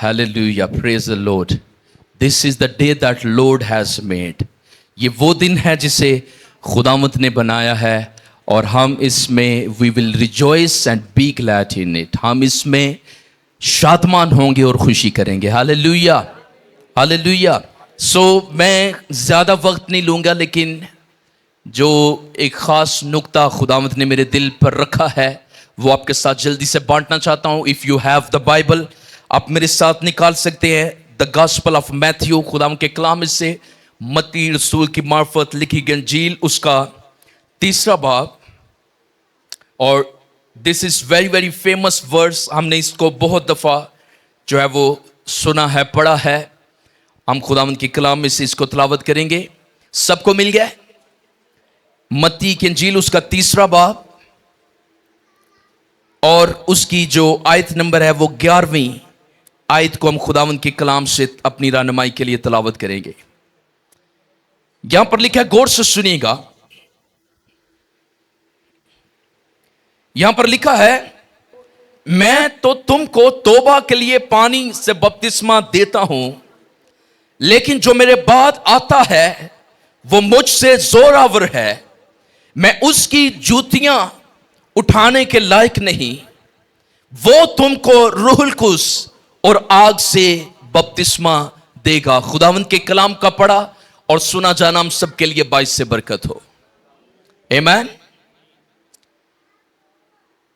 Hallelujah. Praise the Lord. This is the day that Lord has made. ये वो दिन है जिसे खुदावंत ने बनाया है और हम इसमें we will rejoice and be glad in it. हम इसमें शादमान होंगे और खुशी करेंगे. Hallelujah. Hallelujah. So मैं ज़्यादा वक्त नहीं लूँगा, लेकिन जो एक ख़ास नुक्ता खुदावंत ने मेरे दिल पर रखा है वो आपके साथ जल्दी से बांटना चाहता हूँ. If you have the Bible, आप मेरे साथ निकाल सकते हैं द गॉस्पल ऑफ मैथ्यू, खुदावंत के कलाम से मत्ती रसूल की मार्फत लिखी गई इंजील, उसका 3 बाब. और this is very very famous verse. हमने इसको बहुत दफ़ा जो है वो सुना है, पढ़ा है. हम खुदावंत की कलाम में से इसको तिलावत करेंगे. सबको मिल गया? मत्ती की इंजील उसका 3 बाब और उसकी जो आयत नंबर है वो 11वीं आयत को हम खुदावंत की कलाम से अपनी रहनुमाई के लिए तिलावत करेंगे. यहां पर लिखा है, गौर से सुनिएगा. यहां पर लिखा है, मैं तो तुमको तौबा के लिए पानी से बपतिस्मा देता हूं, लेकिन जो मेरे बाद आता है वो मुझसे जोरावर है. मैं उसकी जूतियां उठाने के लायक नहीं. वो तुमको रूहुल कुद्स और आग से बपतिस्मा देगा. खुदावंत के कलाम का पढ़ा और सुना जाना हम सबके लिए बाइस से बरकत हो. आमीन.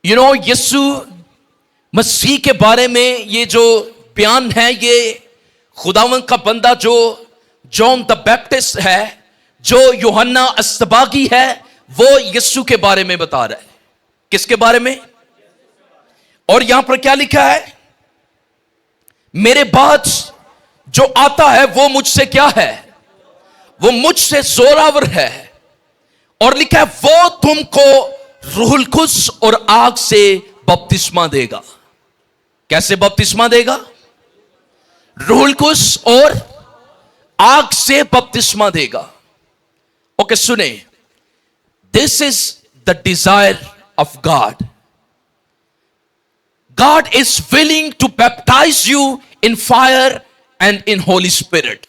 यीशु मसीह के बारे में ये जो बयान है, ये खुदावंत का बंदा जो जॉन द बैप्टिस्ट है, जो यूहन्ना अस्तबागी है, वो यीशु के बारे में बता रहा है. किसके बारे में? और यहां पर क्या लिखा है? मेरे बाद जो आता है वो मुझसे क्या है? वो मुझसे जोरावर है. और लिखा है, वो तुमको रूहुल कुद्स और आग से बपतिस्मा देगा. कैसे बपतिस्मा देगा? रूहुल कुद्स और आग से बपतिस्मा देगा. ओके, सुने. This is the desire of God. God is willing to baptize you in fire and in Holy Spirit.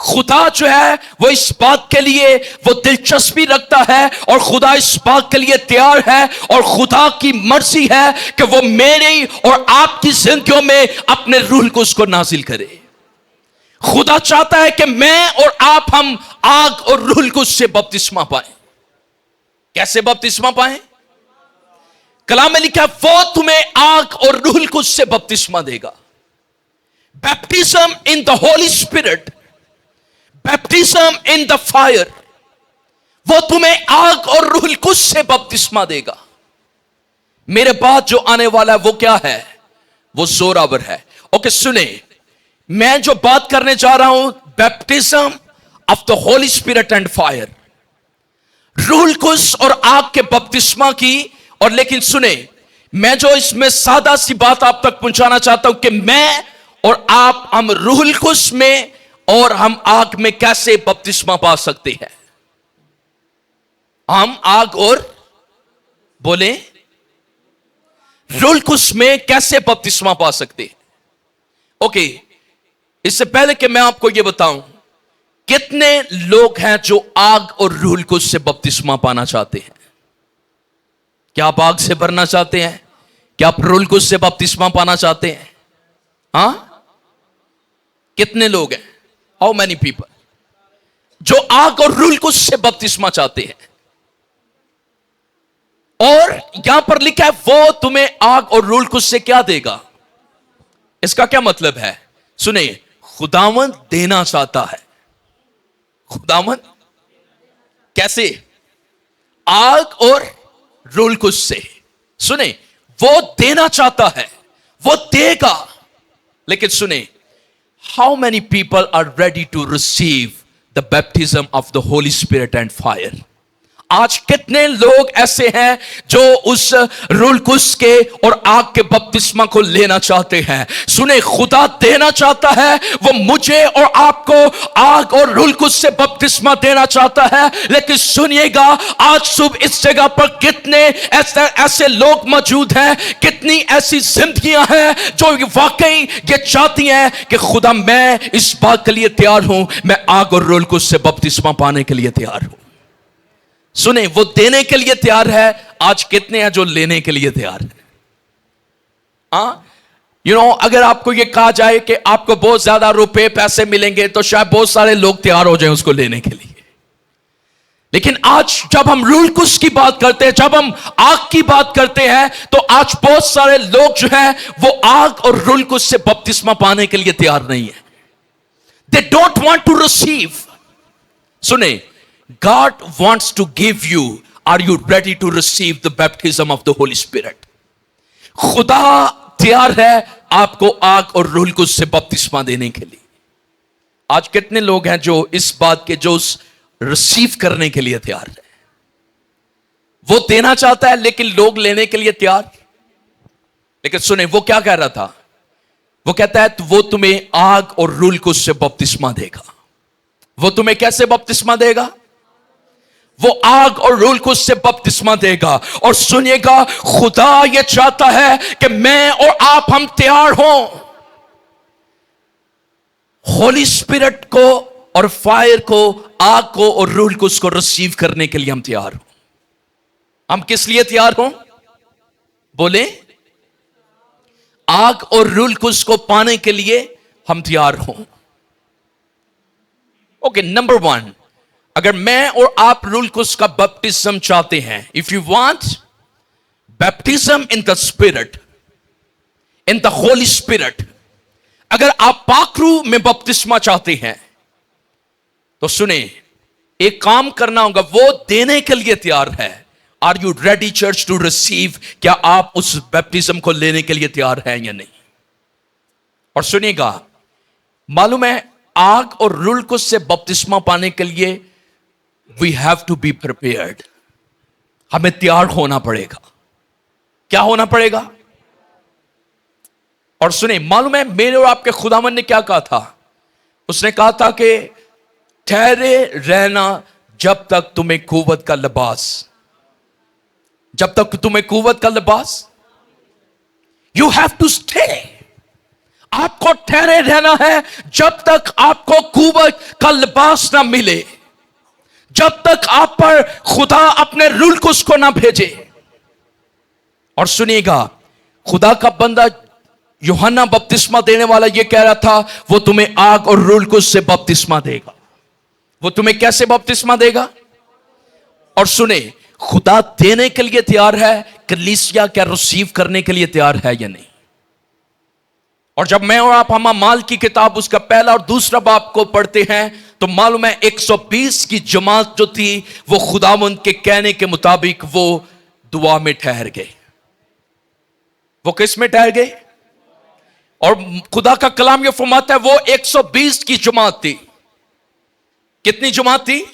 खुदा जो है वो इस बात के लिए वो दिलचस्पी रखता है और खुदा इस बात के लिए तैयार है और खुदा की मर्जी है कि वो मेरी और आपकी जिंदगियों में अपने रूह को उसको नाजिल करे. खुदा चाहता है कि मैं और आप हम आग और रूह को उससे बपतिस्मा पाए. कैसे बपतिस्मा पाए? कलाम में लिखा है, वो तुम्हें आग और रूहुल कुद्स से बपतिस्मा देगा. Baptism in the Holi spirit, baptism in the fire. वो तुम्हें आग और रूहुल कुद्स से बपतिस्मा देगा. मेरे बाद जो आने वाला है वो क्या है? वो जोरावर है. ओके, सुने. मैं जो बात करने जा रहा हूं, baptism of the Holi spirit and fire, रूहुल कुद्स और आग के बपतिस्मा की. और लेकिन सुने, मैं जो इसमें सादा सी बात आप तक पहुंचाना चाहता हूं कि मैं और आप हम रूहुल कुद्स में और हम आग में कैसे बपतिस्मा पा सकते हैं. हम आग और बोले रूहुल कुद्स में कैसे बपतिस्मा पा सकते हैं. ओके, इससे पहले कि मैं आपको यह बताऊं, कितने लोग हैं जो आग और रूहुल कुद्स से बपतिस्मा पाना चाहते हैं? क्या आप आग से भरना चाहते हैं? क्या आप रूहुल कुद्स से बपतिस्मा पाना चाहते हैं? हां, कितने लोग हैं? हाउ मेनी पीपल जो आग और रूहुल कुद्स से बपतिस्मा चाहते हैं? और यहां पर लिखा है, वो तुम्हें आग और रूहुल कुद्स से क्या देगा. इसका क्या मतलब है? सुनिए, खुदावंत देना चाहता है. खुदावंत कैसे? आग और रूहुल कुद्स से. सुने, वो देना चाहता है, वो देगा. लेकिन सुने, how many people are ready to receive the baptism of the Holi spirit and fire? आज कितने लोग ऐसे हैं जो उस रूल कुश के और आग के बपतिस्मा को लेना चाहते हैं। सुने, खुदा देना चाहता है, वो मुझे और आपको आग और रूल कुश से बपतिस्मा देना चाहता है। लेकिन सुनिएगा, आज सुबह इस जगह पर कितने ऐसे लोग मौजूद हैं, कितनी ऐसी जिंदगियां हैं जो वाकई ये चाहती हैं कि खुदा मैं इस बात के लिए तैयार हूं, मैं आग और रूल कुश से बपतिस्मा पाने के लिए तैयार हूं। सुने, वो देने के लिए तैयार है, आज कितने हैं जो लेने के लिए तैयार है। अगर आपको ये कहा जाए कि आपको बहुत ज्यादा रुपए पैसे मिलेंगे तो शायद बहुत सारे लोग तैयार हो जाएं उसको लेने के लिए। लेकिन आज जब हम रूल कुश की बात करते हैं, जब हम आग की बात करते हैं, तो आज बहुत सारे लोग जो हैं वो आग और रूल कुश से बपतिस्मा पाने के लिए तैयार नहीं है। They don't want to receive. सुने, God wants to give you, are you ready to receive the baptism of the Holy Spirit? खुदा तैयार है आपको आग और रूल कुश से बपतिस्मा देने के लिए। आज कितने लोग हैं जो इस बात के जो रिसीव करने के लिए तैयार है। वो देना चाहता है लेकिन लोग लेने के लिए तैयार। लेकिन सुने, वो क्या कह रहा था? वो कहता है तो वो तुम्हें आग और रूल कुश से बपतिस्मा देगा। वो तुम्हें कैसे बपतिस्मा देगा? वो आग और रूल कुश से बपतिस्मा देगा। और सुनिएगा, खुदा ये चाहता है कि मैं और आप हम तैयार हों, होली स्पिरिट को और फायर को, आग को और रूल कुश को रिसीव करने के लिए हम तैयार हों। हम किस लिए तैयार हों? बोले, आग और रूल कुश को पाने के लिए हम तैयार हों। ओके, नंबर 1, अगर मैं और आप रूल कुश का बपटिज्म चाहते हैं, if you want baptism in the spirit, in the Holi spirit, अगर आप पाकरू में बपतिस्मा चाहते हैं तो सुने, एक काम करना होगा, वो देने के लिए तैयार है। Are you ready church to receive? क्या आप उस बैप्टिज्म को लेने के लिए तैयार हैं या नहीं? और सुनिएगा, मालूम है आग और रूल कुश से बपतिस्मा पाने के लिए we have to be prepared. हमें तैयार होना पड़ेगा। क्या होना पड़ेगा? और सुने, मालूम है मेरे और आपके खुदावन ने क्या कहा था? उसने कहा था कि ठहरे रहना जब तक तुम्हें कुव्वत का लिबास, जब तक तुम्हें कुव्वत का लिबास, यू हैव टू स्टे। आपको ठहरे रहना है जब तक आपको कुव्वत का लिबास ना मिले, जब तक आप पर खुदा अपने रूल कुश को ना भेजे। और सुनिएगा, खुदा का बंदा यूहन्ना बपतिस्मा देने वाला ये कह रहा था, वो तुम्हें आग और रूल कुश से बपतिस्मा देगा। वो तुम्हें कैसे बपतिस्मा देगा? और सुने, खुदा देने के लिए तैयार है, कलीसिया क्या रिसीव करने के लिए तैयार है या नहीं? और जब मैं और आप हम अमाल की किताब उसका पहला और दूसरा बाब को पढ़ते हैं तो मालूम है 120 की जमात जो थी वो खुदावंद के कहने के मुताबिक वो दुआ में ठहर गए। वो किस में ठहर गए? और खुदा का कलाम ये फरमाता है वो 120 की जमात थी। कितनी जमात थी?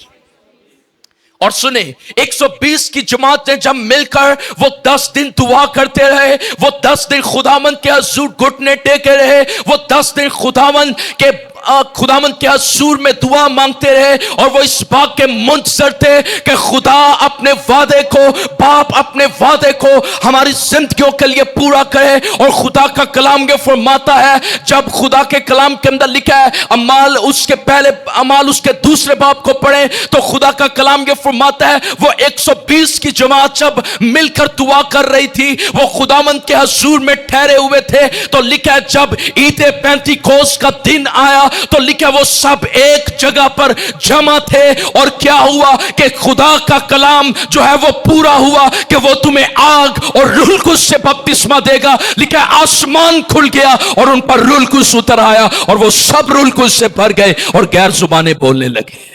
और सुने, 120 की जमात ने जब मिलकर वो 10 दिन दुआ करते रहे, वो 10 दिन खुदावंद के हुजूर घुटने टेके रहे, वो 10 दिन खुदावंद के हुजूर में दुआ मांगते रहे, और वो इस बात के मुंतजर थे कि खुदा अपने वादे को, बाप अपने वादे को हमारी जिंदगियों के लिए पूरा करे। और खुदा का कलाम ये फरमाता है, जब खुदा के कलाम के अंदर लिखा है अमाल उसके पहले, अमाल उसके दूसरे बाब को पढ़े तो खुदा का कलाम ये फरमाता है वो 120 की जमात जब मिलकर दुआ कर रही थी, वो खुदावंद के हुजूर में ठहरे हुए थे। तो लिखा है जब ईद पेंतीकोस्त का दिन आया तो लिखा वो सब एक जगह पर जमा थे। और क्या हुआ कि खुदा का कलाम जो है वो पूरा हुआ कि वो तुम्हें आग और रूह कुद्स से बपतिस्मा देगा। लिखा आसमान खुल गया और उन पर रूह कुद्स उतर आया और वो सब रूह कुद्स से भर गए और गैर जुबानें बोलने लगे।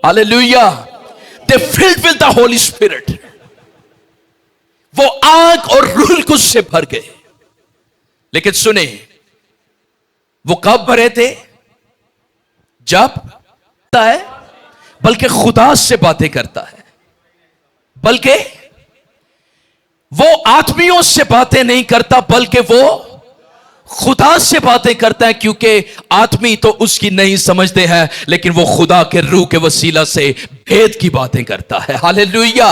Hallelujah. They filled with the Holy Spirit. वो आग और रूह कुद्स से भर गए। लेकिन सुने, वो कब भरे थे? जब है बल्कि खुदा से बातें करता है। बल्कि वो आदमियों से बातें नहीं करता, बल्कि वो खुदा से बातें करता है, क्योंकि आदमी तो उसकी नहीं समझते हैं, लेकिन वो खुदा के रूह के वसीला से भेद की बातें करता है। Hallelujah,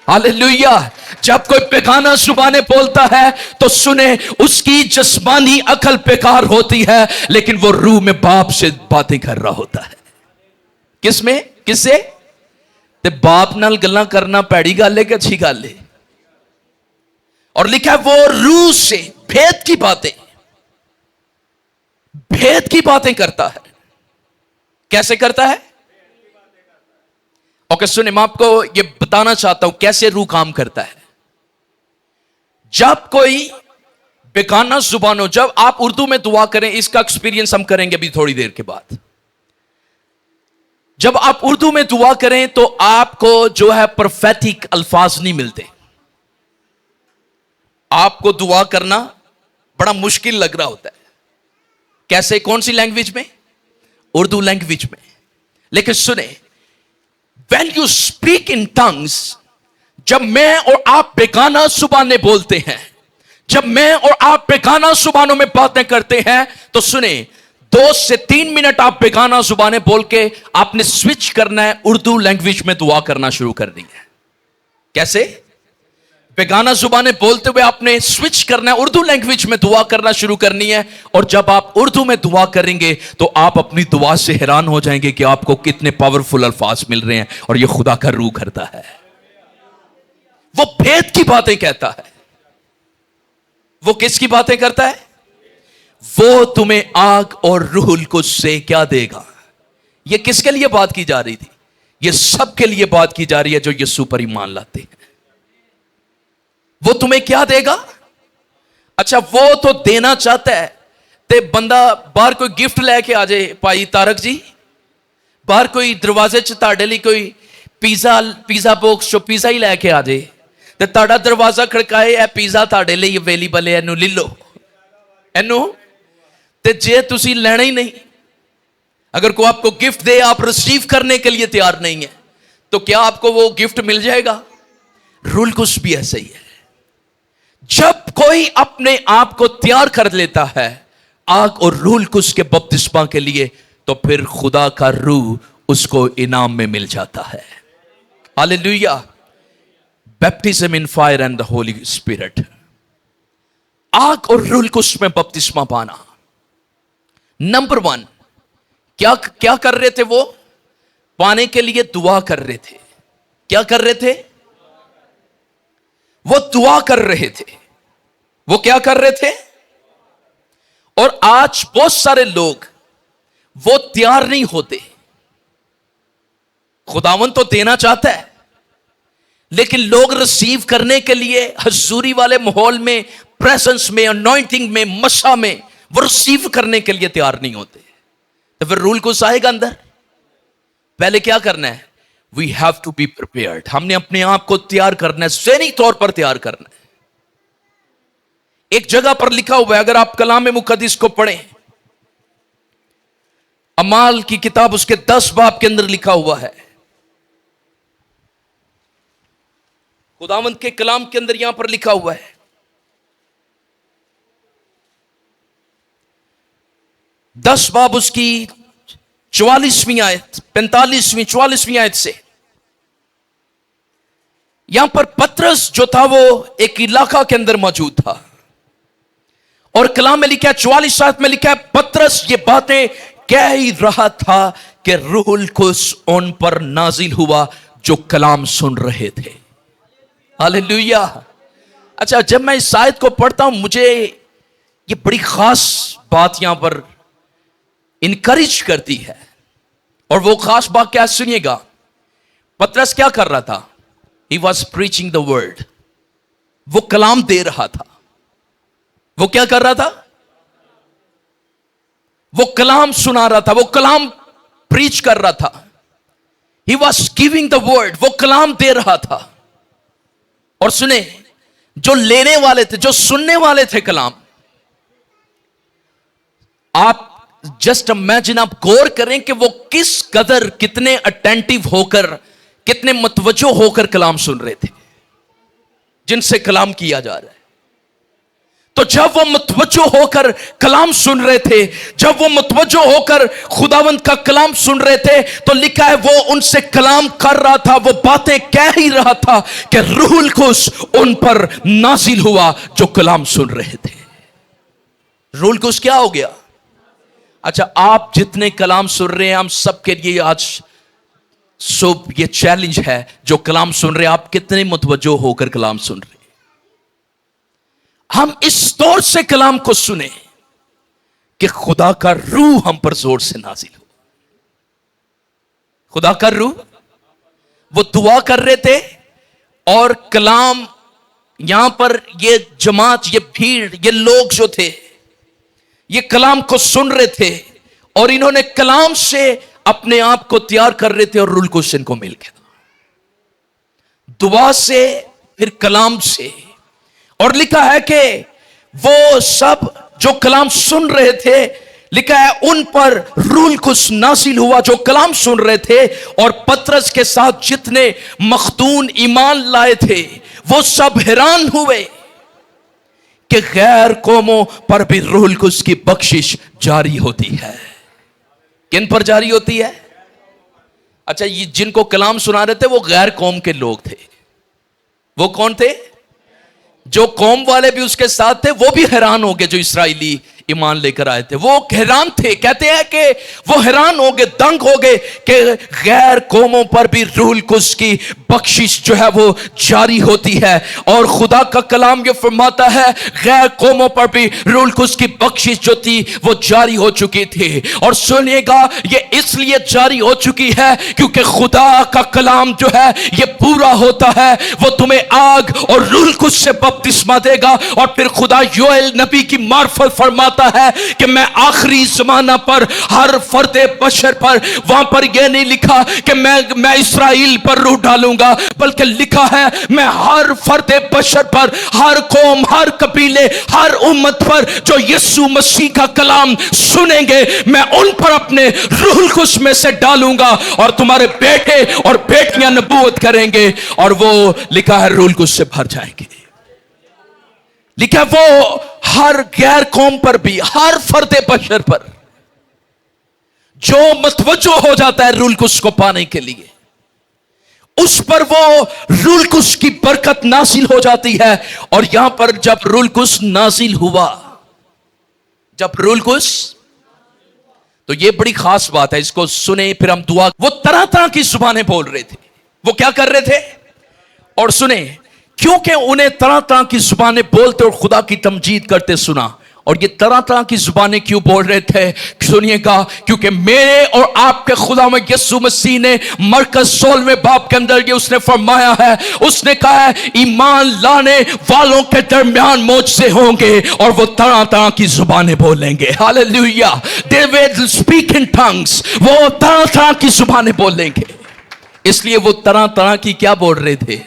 hallelujah. जब कोई बेगाना जुबानें बोलता है तो सुने, उसकी जिस्मानी अकल बेकार होती है, लेकिन वो रूह में बाप से बातें कर रहा होता है। किसमें? किससे? ते बाप नाल गल्लां करना पैड़ी गल है कि अच्छी गल है? और लिखा है वो रूह से भेद की बातें, भेद की बातें करता है। कैसे करता है? ओके सुने, मैं आपको ये बताना चाहता हूं कैसे रूह काम करता है। जब कोई बेगाना जुबानों, जब आप उर्दू में दुआ करें, इसका एक्सपीरियंस हम करेंगे अभी थोड़ी देर के बाद। जब आप उर्दू में दुआ करें तो आपको जो है प्रोफेटिक अल्फाज नहीं मिलते। आपको दुआ करना बड़ा मुश्किल लग रहा होता है। कैसे? कौन सी लैंग्वेज में? उर्दू लैंग्वेज में। लेकिन सुने, when you speak in tongues, जब मैं और आप बेगाना जुबानें बोलते हैं, जब मैं और आप बेगाना जुबानों में बातें करते हैं, तो सुने, 2 से 3 मिनट आप बेगाना जुबानें बोल के आपने स्विच करना है, उर्दू लैंग्वेज में दुआ करना शुरू करनी है। कैसे? बेगाना जुबानें बोलते हुए आपने स्विच करना है, उर्दू लैंग्वेज में दुआ करना शुरू करनी है। और जब आप उर्दू में दुआ करेंगे तो आप अपनी दुआ से हैरान हो जाएंगे कि आपको कितने पावरफुल अल्फाज मिल रहे हैं, और यह खुदा का रूह करता है। वो भेद की बातें कहता है। वो किसकी बातें करता है? वो तुम्हें आग और रूहुल कुद्स से क्या देगा। यह किसके लिए बात की जा रही थी? यह सबके लिए बात की जा रही है जो यीशु पर ईमान लाते हैं। वो तुम्हें क्या देगा? अच्छा, वो तो देना चाहता है। ते बंदा बाहर कोई गिफ्ट लेके आ जाए, भाई तारक जी, बाहर कोई दरवाजे च ताड़े लिए कोई पिज़्ज़ा बॉक्स चो पिज़्ज़ा ही लेके आ जाए, ते ताड़ा दरवाजा खड़काए, ए पिज़्ज़ा ताड़े लिए अवेलेबल है, एनू ले लो, एनू। ते जे तुसी लेना ही नहीं, अगर कोई आपको गिफ्ट दे, आप रिसीव करने के लिए तैयार नहीं है, तो क्या आपको वो गिफ्ट मिल जाएगा? रूहुल कुद्स भी ऐसा ही है। जब कोई अपने आप को तैयार कर लेता है आग और रूहुल कुद्स के बपतिस्मा के लिए, तो फिर खुदा का रूह उसको इनाम में मिल जाता है। Hallelujah. Baptism in fire and the Holi spirit. आग और रूहुल कुद्स में बपतिस्मा पाना। नंबर 1, क्या क्या कर रहे थे? वो पाने के लिए दुआ कर रहे थे। क्या कर रहे थे? वो दुआ कर रहे थे। वो क्या कर रहे थे? और आज बहुत सारे लोग वो तैयार नहीं होते। खुदावन तो देना चाहता है, लेकिन लोग रिसीव करने के लिए हजूरी वाले माहौल में, प्रेजेंस में, अनॉइंटिंग में, मशा में, वो रिसीव करने के लिए तैयार नहीं होते। तो फिर रूहुल कुद्स आएगा अंदर। पहले क्या करना है? We have to be prepared. हमने अपने आप को तैयार करना है, ज़हनी तौर पर तैयार करना है। एक जगह पर लिखा हुआ है, अगर आप कलाम मुकद्दस को पढ़ें, अमाल की किताब उसके 10 बाब के अंदर लिखा हुआ है। खुदावंद के कलाम के अंदर यहां पर लिखा हुआ है, 10 बाब उसकी 44वीं आयत, 45वीं 44वीं आयत से। यहां पर पतरस जो था वो एक इलाका के अंदर मौजूद था, और कलाम में लिखा है, 44 आयत में लिखा है, पतरस ये बातें कह ही रहा था कि रूहुल कुद्स उन पर नाजिल हुआ जो कलाम सुन रहे थे। हालेलुया। अच्छा, जब मैं इस आयत को पढ़ता हूं, मुझे ये बड़ी खास बात यहां पर इनकरेज करती है। और वो खास बात क्या? सुनिएगा। पतरस क्या कर रहा था? He was preaching the word। वो कलाम दे रहा था। वो क्या कर रहा था? वो कलाम सुना रहा था, वो कलाम प्रीच कर रहा था। He was giving the word। वो कलाम दे रहा था। और सुने, जो लेने वाले थे, जो सुनने वाले थे कलाम, आप जस्ट इमेजिन, आप गौर करें कि वो किस कदर, कितने अटेंटिव होकर कितने मतवज्जो होकर कलाम सुन रहे थे जिनसे कलाम किया जा रहा है। तो जब वो मतवज्जो होकर कलाम सुन रहे थे, जब वो मतवज्जो होकर खुदावंद का कलाम सुन रहे थे, तो लिखा है वो उनसे कलाम कर रहा था, वो बातें कह ही रहा था कि रूहुल कुद्स उन पर नाजिल हुआ जो कलाम सुन रहे थे। रूहुल कुद्स क्या हो गया? अच्छा, आप जितने कलाम सुन रहे हैं, हम सबके लिए आज सुबह ये चैलेंज है, जो कलाम सुन रहे हैं, आप कितने मुतवज्जो होकर कलाम सुन रहे हैं? हम इस दौर से कलाम को सुने कि खुदा का रूह हम पर जोर से नाजिल हो। खुदा का रूह, वो दुआ कर रहे थे और कलाम, यहां पर ये जमात, ये भीड़, ये लोग जो थे, ये कलाम को सुन रहे थे और इन्होंने कलाम से अपने आप को तैयार कर रहे थे और रूहुल कुद्स इनको मिल गया, दुआ से, फिर कलाम से। और लिखा है कि वो सब जो कलाम सुन रहे थे, लिखा है उन पर रूहुल कुद्स नाजिल हुआ जो कलाम सुन रहे थे। और पतरस के साथ जितने मखदून ईमान लाए थे, वो सब हैरान हुए कि गैर कौमों पर भी रूहुल कुद्स की बख्शिश जारी होती है। किन पर जारी होती है? अच्छा, ये जिनको कलाम सुना रहे थे वो गैर कौम के लोग थे। वो कौन थे? जो कौम वाले भी उसके साथ थे, वो भी हैरान हो गए। जो इस्राएली ईमान लेकर आए थे, वो हैरान थे। कहते हैं कि वो हैरान हो गए, दंग हो गए कि गैर कौमों पर भी रूहुल कुद्स की बख्शिश जो है वो जारी होती है। और खुदा का कलाम ये फरमाता है, गैर कौमों पर भी रूहुल कुद्स की बख्शिश जो थी वो जारी हो चुकी थी। और सुनिएगा, ये इसलिए जारी हो चुकी है क्योंकि खुदा का कलाम जो है ये पूरा होता है। वो तुम्हें आग और रूहुल कुद्स से बपतिस्मा देगा। और फिर खुदा योएल नबी की मार्फत फरमाता है कि मैं आखिरी जमाना पर हर फर्दे बशर पर, वहां पर यह नहीं लिखा कि मैं इस्राएल पर रूह डालूंगा, बल्कि लिखा है मैं हर फर्दे बशर पर, हर कौम, हर कबीले, हर उम्मत पर जो यीशु मसीह का कलाम सुनेंगे, मैं उन पर अपने रूहुल कुद्स में से डालूंगा और तुम्हारे बेटे और बेटियां नबूवत करेंगे और वो लिखा है रूहुल कुद्स से भर जाएंगे। लिखा वो हर गैर कौम पर भी, हर फर्दे बशर पर जो मतवज्जो हो जाता है रूहुल कुद्स को पाने के लिए, उस पर वो रूहुल कुद्स की बरकत नाजिल हो जाती है। और यहां पर जब रूहुल कुद्स नाजिल हुआ, जब रूहुल कुद्स, तो ये बड़ी खास बात है, इसको सुने फिर हम दुआ। वो तरह तरह की जुबानें बोल रहे थे। वो क्या कर रहे थे? और सुने, क्योंकि उन्हें तरह तरह की जुबानें बोलते और खुदा की तमजीद करते सुना। और ये तरह तरह की जुबानें क्यों बोल रहे थे? सुनिएगा, क्योंकि मेरे और आपके खुदा में यीशु मसीह ने मरकज 16वें बाब के अंदर ये उसने फरमाया है, उसने कहा है ईमान लाने वालों के दरमियान मोजज़े होंगे और वो तरह तरह की जुबानें बोलेंगे। Hallelujah. They will speak in tongues. वो तरह तरह की जुबानें बोलेंगे। इसलिए वो तरह तरह की क्या बोल रहे थे?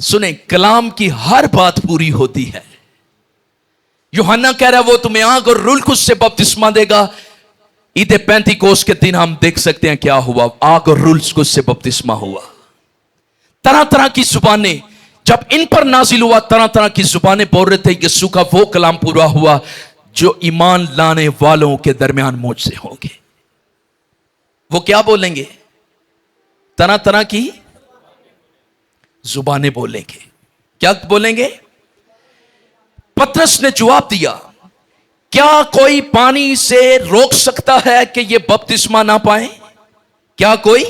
सुने, कलाम की हर बात पूरी होती है। यूहन्ना कह रहा है वो तुम्हें आग और रूहुल कुद्स से बपतिस्मा देगा। ईद पेंतीकोस्त के दिन हम देख सकते हैं क्या हुआ, आग और रूहुल कुद्स से बपतिस्मा हुआ। तरह तरह की जुबानें जब इन पर नाजिल हुआ, तरह तरह की जुबानें बोल रहे थे। यीशु का वो कलाम पूरा हुआ जो ईमान लाने वालों के दरमियान मुझसे होंगे। वो क्या बोलेंगे? तरह तरह की जुबानें बोलेंगे। क्या बोलेंगे? पतरस ने जवाब दिया, क्या कोई पानी से रोक सकता है कि ये बपतिस्मा ना पाए? क्या कोई?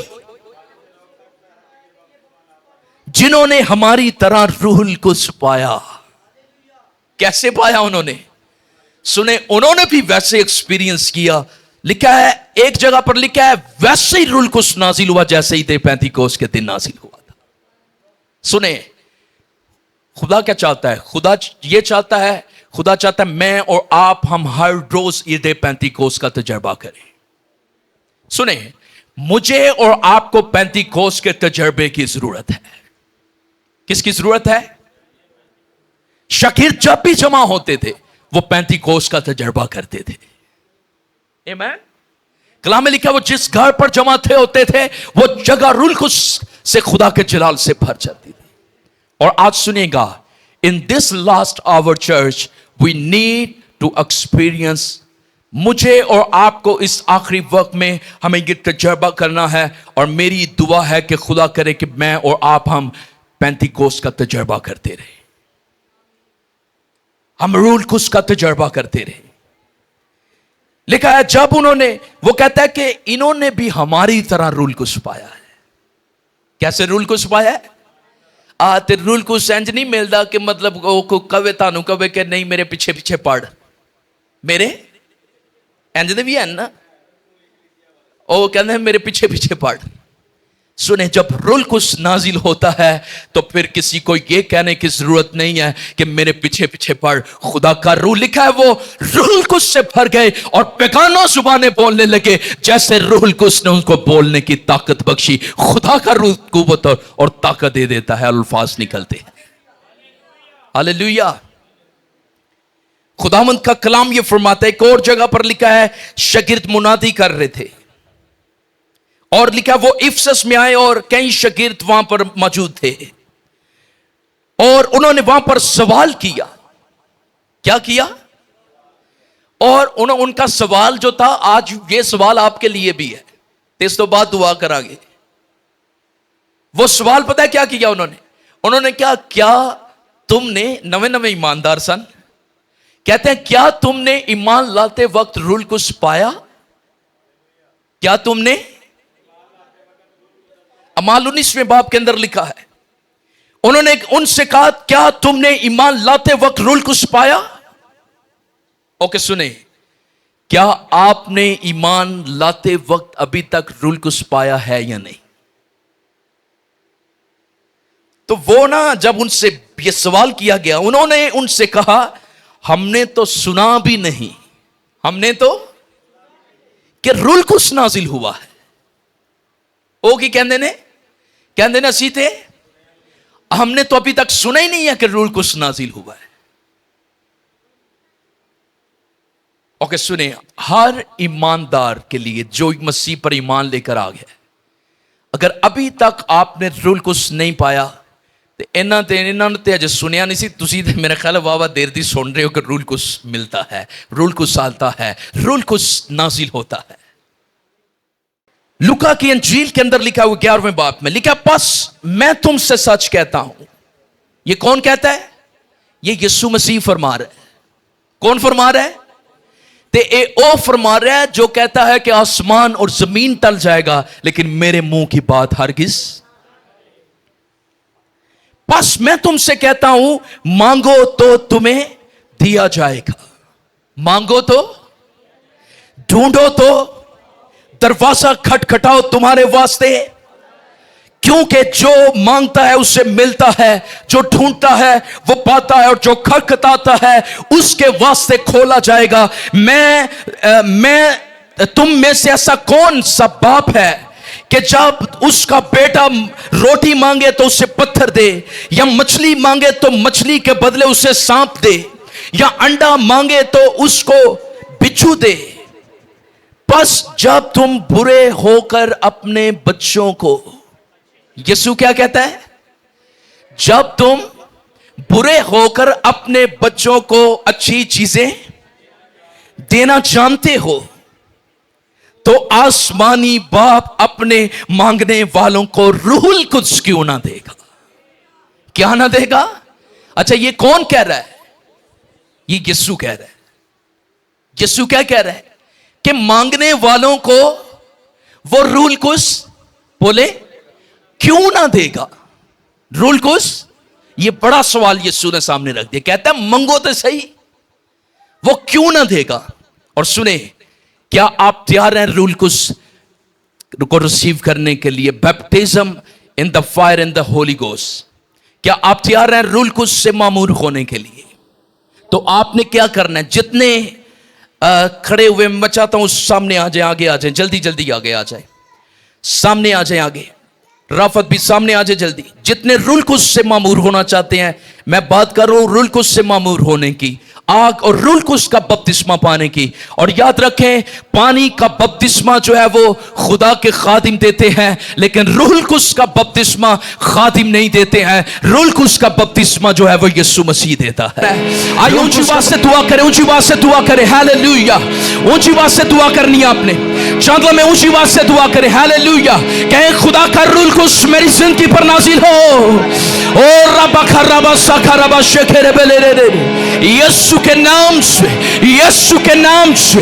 जिन्होंने हमारी तरह रूहुल कुद्स पाया। कैसे पाया उन्होंने? सुने, उन्होंने भी वैसे एक्सपीरियंस किया। लिखा है, एक जगह पर लिखा है वैसे ही रूहुल कुद्स नाजिल हुआ जैसे ही पेंतीकोस्त के दिन नाजिल हुआ था। सुने, खुदा क्या चाहता है? खुदा ये चाहता है, खुदा चाहता है मैं और आप, हम हर रोज ईद पेंतीकोस्त का तजर्बा करें। सुने, मुझे और आपको पेंतीकोस्त के तजर्बे की जरूरत है। किसकी जरूरत है? शागिर्द जब भी जमा होते थे वो पेंतीकोस्त का तजर्बा करते थे। आमीन। कलाम में लिखा वो जिस घर पर जमा थे होते थे वो जगह रूल कुस से खुदा के जलाल से भर जाती थी। और आज सुनिएगा, in this last hour church we need to experience, मुझे और आपको इस आखिरी वक्त में हमें ये तजर्बा करना है। और मेरी दुआ है कि खुदा करे कि मैं और आप हम पेंतिकोस्त का तजर्बा करते रहे, हम रूल कुस का तजर्बा करते रहे। लिखा है जब उन्होंने, वो कहता है कि इन्होंने भी हमारी तरह रूल कुस पाया है। कैसे रूल कुस पाया है? ते रूल कुस इंज नहीं मिलता कि मतलब वो कवे तानू कवे कि नहीं मेरे पीछे पीछे पढ़, मेरे इंज दे भी है ना, वो कहते हैं मेरे पीछे पीछे पढ़। सुने, जब रूल कुस नाजिल होता है तो फिर किसी को यह कहने की जरूरत नहीं है कि मेरे पीछे पीछे पढ़। खुदा का रूल, लिखा है वो रूल कुस से भर गए और बेगाना जुबानें बोलने लगे, जैसे रूल कुस ने उनको बोलने की ताकत बख्शी। खुदा का रूल कुव्वत और ताकत दे देता है, अल्फाज निकलते हैं। हालेलुया। खुदावंद का कलाम ये फरमाता है, एक और जगह पर लिखा है शागिर्द मुनादी कर रहे थे और लिखा वो इफसस में आए और कई शागिर्द वहां पर मौजूद थे और उन्होंने वहां पर सवाल किया। क्या किया? और उनका सवाल जो था, आज ये सवाल आपके लिए भी है, इस तो बाद दुआ करांगे। वो सवाल पता है क्या किया उन्होंने क्या तुमने नवे नवे ईमानदार सन, कहते हैं क्या तुमने ईमान लाते वक्त रूल कुस पाया? क्या तुमने, अमाल 19वें बाब के अंदर लिखा है, उन्होंने उनसे कहा क्या तुमने ईमान लाते वक्त रूल कुस पाया? ओके सुने, क्या आपने ईमान लाते वक्त अभी तक रूल कुस पाया है या नहीं? तो वो ना, जब उनसे ये सवाल किया गया, उन्होंने उनसे कहा हमने तो सुना भी नहीं, हमने तो कि रूल कुस नाजिल हुआ है। ओ की कहते ने असी थे, हमने तो अभी तक सुना ही नहीं है कि रूल कुस नाजिल हुआ है। ओके सुने, हर ईमानदार के लिए जो मसीह पर ईमान लेकर आ गया, अगर अभी तक आपने रूल कुस नहीं पाया तो इन्होंने तो अजे सुनिया नहीं सी, तुसी तो मेरा ख्याल वावा देर दी सुन रहे हो कि रूल कुस मिलता है, रूल कुस आता है, रूल कुस नाजिल होता है। लूका की अंजील के अंदर लिखा हुआ 11वें बाब में लिखा, बस मैं तुमसे सच कहता हूं। ये कौन कहता है? ये यीशु मसीह फरमा रहा है। कौन फरमा रहा है? ते ए ओ फरमा रहा है जो कहता है कि आसमान और जमीन टल जाएगा लेकिन मेरे मुंह की बात हरगिज। बस मैं तुमसे कहता हूं, मांगो तो तुम्हें दिया जाएगा, मांगो तो, ढूंढो तो, दरवाजा खटखटाओ तुम्हारे वास्ते, क्योंकि जो मांगता है उसे मिलता है, जो ढूंढता है वो पाता है, और जो खटखटाता है उसके वास्ते खोला जाएगा। मैं तुम में से ऐसा कौन सा बाप है कि जब उसका बेटा रोटी मांगे तो उसे पत्थर दे, या मछली मांगे तो मछली के बदले उसे सांप दे, या अंडा मांगे तो उसको बिच्छू दे? बस जब तुम बुरे होकर अपने बच्चों को, यीशु क्या कहता है? जब तुम बुरे होकर अपने बच्चों को अच्छी चीजें देना जानते हो तो आसमानी बाप अपने मांगने वालों को रूहुल कुद्स क्यों ना देगा? क्या ना देगा? अच्छा, ये कौन कह रहा है? ये यीशु कह रहा है। यीशु क्या कह रहा है? कि मांगने वालों को वो रूहुल कुद्स बोले क्यों ना देगा? रूहुल कुद्स, ये बड़ा सवाल यीशु ने सामने रख दिया। कहता है मंगो तो सही, वो क्यों ना देगा? और सुने, क्या आप तैयार हैं रूहुल कुद्स को रिसीव करने के लिए? Baptism in the fire in the Holi ghost. क्या आप तैयार हैं रूहुल कुद्स से मामूर होने के लिए? तो आपने क्या करना है? जितने खड़े हुए मैं चाहता हूं सामने आ जाए, आगे आ जाए, जल्दी जल्दी आगे आ जाए, सामने आ जाए, आगे राफत भी सामने आ जाए जल्दी। जितने रूल कुछ से मामूर होना चाहते हैं, मैं बात कर रहा हूं रूल कुछ से मामूर होने की, आग और रूल कुछ का बपतिस्मा पाने की। और याद रखें, पानी का बपतिस्मा जो है वो खुदा के खादिम देते हैं, लेकिन रूल कुछ का बपतिस्मा खादिम नहीं देते हैं। रूल कुछ का बपतिस्मा जो है वो यीशु मसीह देता है। आइए ऊंची आवाज से दुआ करें, ऊंची आवाज से दुआ करें। हालेलुया। ऊंची आवाज से दुआ करनी है आपने। चांदला में ऊंची आवाज से दुआ करें। हालेलुया। कहें खुदा का रूल कुछ मेरी जिंदगी पर नाजिल हो। ओ रबा खरबा सखरबा शेखरे बेलेरे। यीशु के नाम से, यीशु के नाम से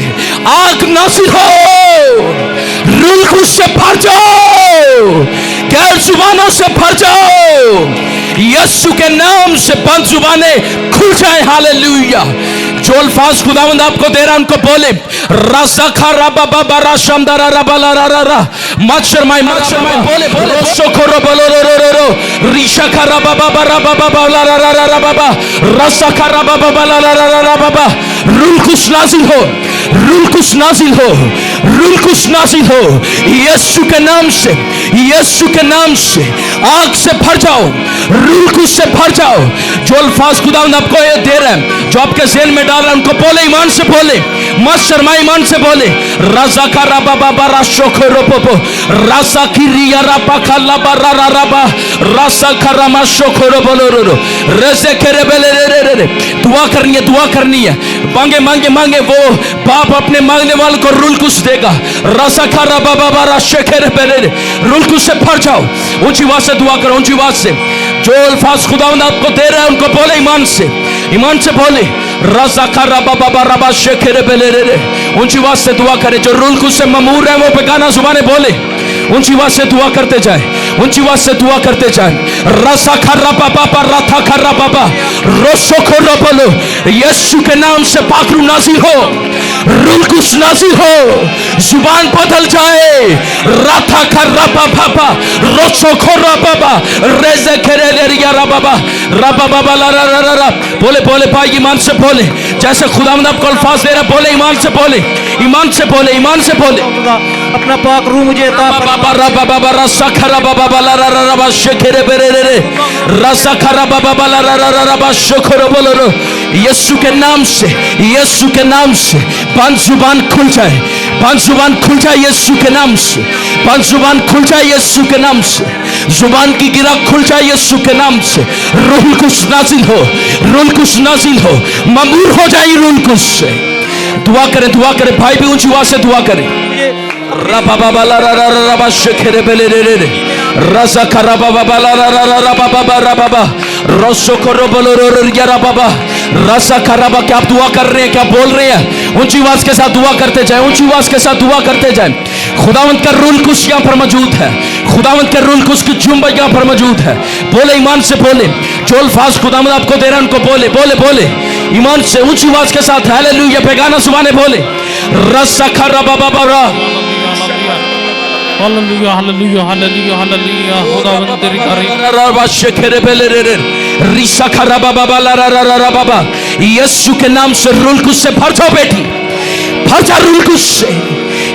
आग नाजिल हो। रूल कुछ से भर जाओ, गैर जुबानों से भर जाओ। यीशु के नाम से बंद जुबानें खुल जाए। हालेलुया। जो अल्फाज खुदावंद आपको दे रहा है उनको बोले। रसा खरा बाबा बारा शमदारा रबाला रा रा मत शर्माए, मत शर्माए। बोले बोले सोखरो बोलो रो रो रो ऋषा खरा बाबा बारा बाबा बाला रा रा रा बाबा रसा खरा बाबा बाला रा रा रा बाबा। रूल कुछ नाजिल हो, रूल कुछ नाजिल हो, रूल कुछ नाजिल हो। यीशु के नाम से, यीशु के नाम से आग से भर जाओ, रूल कुछ से भर जाओ। जो अल्फाज खुदावंद आपको ये दे रहा है, जो आपके ज़हन में डाल रहा है, उनको बोले, ईमान से बोले, मत शर्माए, ईमान से बोले। रज़ा का रबा बाबा राशोखो रोपोपो रज़ा की रिया रबा खल्ला बारा रा रबा रज़ा का रमा शोखो रोबोलो रो रज़े के रेबेले रे रे रे। दुआ करनी है, दुआ करनी है। मांगे मांगे मांगे, वो बाप अपने मांगने वाले को रूल कुछ देगा। रज़ा का रबा बाबा राशेखे रेबेले रे। रूल कुछ से भर जाओ। ऊंची आवाज से दुआ करो, ऊंची आवाज से। जो अल्फाज खुदावंद आपको दे रहा है उनको बोले, ईमान से, ईमान से बोले। रज़ा का रबा बाबा रबा शेखे रेबेले रे रे। ऊंची आवाज से दुआ करे। जो रूल कुछ से ममूर है वो बेगाना जुबानें बोले। ऊंची आवाज से दुआ करते जाए, ऊंची आवाज से दुआ करते जाए। रसा खर्रा बाबा रथा खर्रा बाबा रोशो खोरो बोलो। यीशु के नाम से पाखरू नाजिल हो, रूल कुछ नाजिल हो, जुबान बदल जाए। रथा खर्रा बाबा रोशो खोरो बाबा रेजे खेरे लेरिया रा बाबा रबा बाबा ला रा रा रा। बोले बोले भाई, ईमान से बोले। जैसे खुदावंद आपको अल्फाज दे रहा, बोले ईमान से बोले, ईमान से बोले, ईमान से बोले। अपना पाक रूह मुझे अता फरमा। बाबा बाबा रसा खरा बाबा बाला रा रा रा शेखेरे बेरे रे रे रसा खरा बाबा बाला रा रा रा रा शेखरो बोलो रो। यीशु के नाम से, यीशु के नाम से बंद जुबान खुल जाए, बंद जुबान खुल जाए यीशु के नाम से, बंद जुबान खुल जाए यीशु के नाम से, जुबान की गिरा खुल जाए यीशु के नाम से। रूह कुछ नाजिल हो, रूह कुछ नाजिल हो, ममूर हो जाए रूह कुछ से। दुआ करें, दुआ करें भाई भी ऊंची आवाज से दुआ करें। रबा बाबा ला रा रा रा बा शेखेरे बेले रे रे रे रसा खरा बाबा बाला रा रा रा बाबा बाबा बाबा रोसो करो बोलो रो रो या बाबा रसा खरा बा। क्या आप दुआ कर रहे हैं, क्या बोल रहे हैं? ऊंची आवाज के साथ दुआ करते जाए, ऊंची आवाज के साथ दुआ करते जाए। खुदावंत का रूल कुछ यहाँ पर मौजूद है, खुदावंत का रूल कुछ की जुम्बा यहाँ पर मौजूद है। बोले, ईमान से बोले। जो अल्फाज खुदावंत आपको दे रहा है उनको बोले, बोले बोले ईमान से, ऊंची आवाज के साथ। हालेलुया। बेगाना जुबानें बोले। रसा खरा बाबा बाबा हालेलुया हालेलुया हालेलुया हालेलुया। खुदावंद तेरी तारीफ। रबा शेखेरे बेले रे रे रिसा खरा बाबा बाला रा रा रा बाबा। यीशु के नाम से रूल कुछ से भर जाओ बेटी, भर जा रूल कुछ से।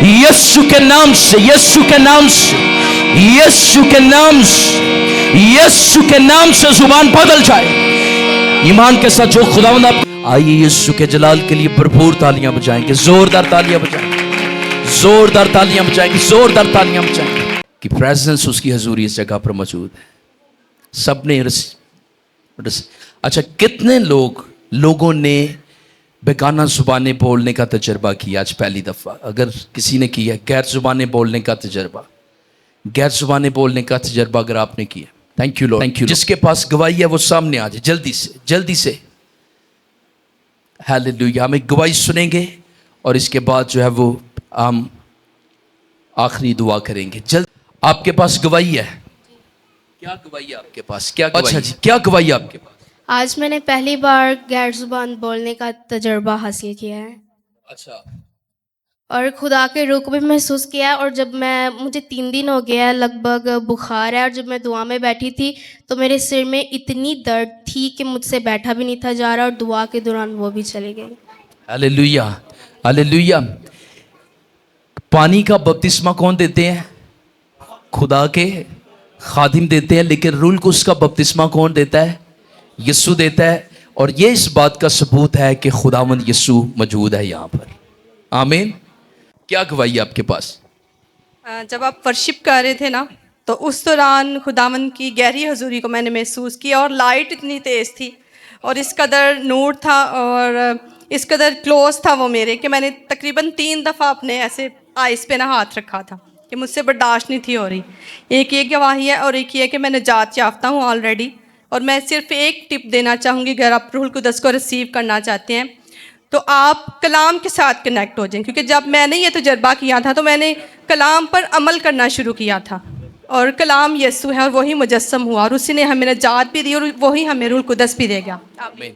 यीशु के नाम से, यीशु के नाम से, यीशु के नाम से, यीशु के नाम से जुबान बदल जाए। ईमान के साथ जो खुदावंद आप। आइए यीशु के जलाल के लिए भरपूर तालियां बजाएंगे, जोरदार तालियां बजाएंगे, जोरदार तालियां बजाएंगे, जोरदार तालियां बजाएंगे। कि प्रेजेंस उसकी हजूरी इस जगह पर मौजूद है। सबने अच्छा, कितने लोगों ने बेगाना जुबानें बोलने का तजर्बा किया आज पहली दफा? अगर किसी ने किया गैर जुबानें बोलने का तजर्बा, गैर जुबानें बोलने का तजर्बा अगर आपने किया, thank you Lord, thank you. जिसके पास गवाही है वो सामने आ जाए जल्दी से, जल्दी से। हालेलुया। हम एक गवाही सुनेंगे और इसके बाद जो है वो हम आखिरी दुआ करेंगे। जल्द। आपके पास गवाही है? क्या गवाही है आपके पास? क्या गवाही? अच्छा जी, क्या गवाही है आपके पास? आज मैंने पहली बार गैर जुबान बोलने का तजर्बा हासिल किया है। अच्छा। और खुदा के रूह को भी महसूस किया है। और जब मुझे 3 दिन हो गया है लगभग बुखार है, और जब मैं दुआ में बैठी थी तो मेरे सिर में इतनी दर्द थी कि मुझसे बैठा भी नहीं था जा रहा, और दुआ के दौरान वो भी चली गई। Hallelujah, hallelujah. पानी का बपतिस्मा कौन देते हैं? खुदा के खादिम देते हैं, लेकिन रूल को उसका बपतिस्मा कौन देता है? यीशु देता है। और ये इस बात का सबूत है कि खुदावंद यीशु मौजूद है यहाँ पर। आमीन। क्या गवाही है आपके पास? जब आप वर्शिप कर रहे थे ना, तो उस दौरान खुदावंद की गहरी हजूरी को मैंने महसूस किया, और लाइट इतनी तेज़ थी और इस कदर नूर था और इस कदर क्लोज था वो मेरे, कि मैंने तकरीबन 3 दफ़ा अपने ऐसे आइस पे ना हाथ रखा था कि मुझसे बर्दाश्त नहीं थी हो रही। एक ये गवाही है, और एक ये कि मैं निजात याफ्ता हूँ ऑलरेडी। और मैं सिर्फ एक टिप देना चाहूँगी, अगर आप रूहुल कुदस को रिसीव करना चाहते हैं तो आप कलाम के साथ कनेक्ट हो जाएं, क्योंकि जब मैंने ये तजर्बा किया था तो मैंने कलाम पर अमल करना शुरू किया था, और कलाम यीशु है और वही मुजस्सम हुआ, और उसी ने हमें निजात भी दी और वही हमें रूहुल कुदस भी देगा। आमीन।